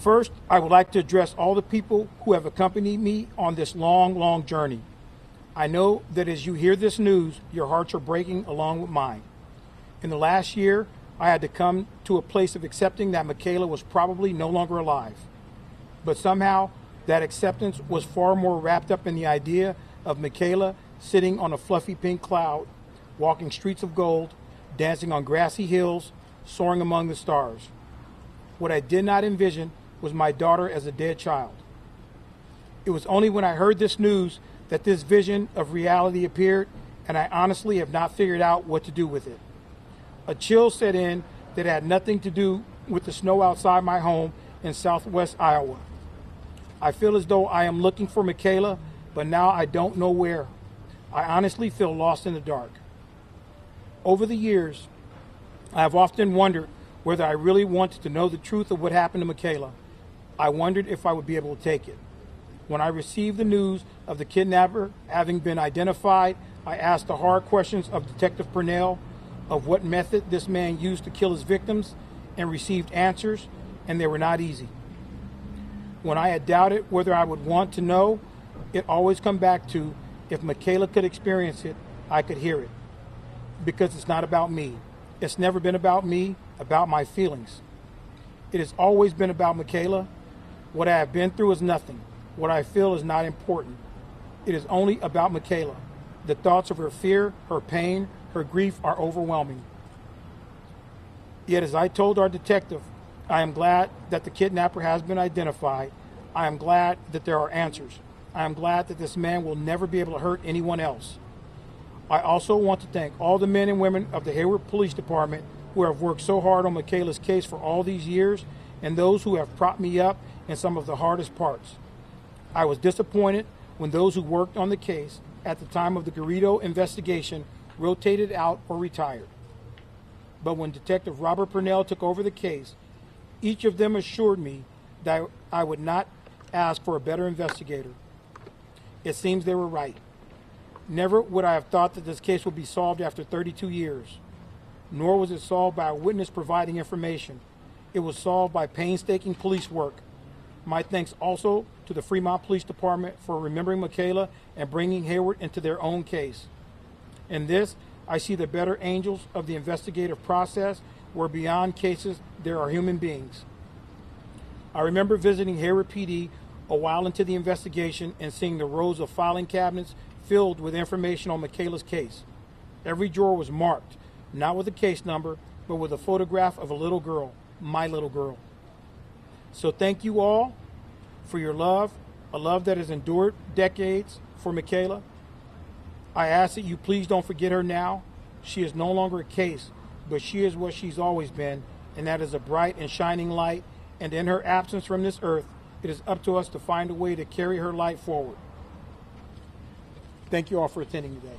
First, I would like to address all the people who have accompanied me on this long, long journey. I know that as you hear this news, your hearts are breaking along with mine. In the last year, I had to come to a place of accepting that Michaela was probably no longer alive. But somehow, that acceptance was far more wrapped up in the idea of Michaela sitting on a fluffy pink cloud, walking streets of gold, dancing on grassy hills, soaring among the stars. What I did not envision was my daughter as a dead child. It was only when I heard this news that this vision of reality appeared, and I honestly have not figured out what to do with it. A chill set in that had nothing to do with the snow outside my home in southwest Iowa. I feel as though I am looking for Michaela, but now I don't know where. I honestly feel lost in the dark. Over the years, I have often wondered whether I really wanted to know the truth of what happened to Michaela. I wondered if I would be able to take it. When I received the news of the kidnapper having been identified, I asked the hard questions of Detective Purnell of what method this man used to kill his victims, and received answers, and they were not easy. When I had doubted whether I would want to know, it always come back to, if Michaela could experience it, I could hear it. Because it's not about me. It's never been about me, about my feelings. It has always been about Michaela. What I have been through is nothing. What I feel is not important. It is only about Michaela. The thoughts of her fear, her pain, her grief are overwhelming. Yet as I told our detective, I am glad that the kidnapper has been identified. I am glad that there are answers. I am glad that this man will never be able to hurt anyone else. I also want to thank all the men and women of the Hayward Police Department who have worked so hard on Michaela's case for all these years, and those who have propped me up in some of the hardest parts. I was disappointed when those who worked on the case at the time of the Garrido investigation rotated out or retired. But when Detective Robert Purnell took over the case, each of them assured me that I would not ask for a better investigator. It seems they were right. Never would I have thought that this case would be solved after 32 years. Nor was it solved by a witness providing information. It was solved by painstaking police work. My thanks also to the Fremont Police Department for remembering Michaela and bringing Hayward into their own case. In this, I see the better angels of the investigative process, where beyond cases there are human beings. I remember visiting Hayward PD a while into the investigation and seeing the rows of filing cabinets filled with information on Michaela's case. Every drawer was marked, not with a case number, but with a photograph of a little girl, my little girl. So thank you all for your love, a love that has endured decades for Michaela. I ask that you please don't forget her now. She is no longer a case, but she is what she's always been, and that is a bright and shining light. And in her absence from this earth, it is up to us to find a way to carry her light forward. Thank you all for attending today.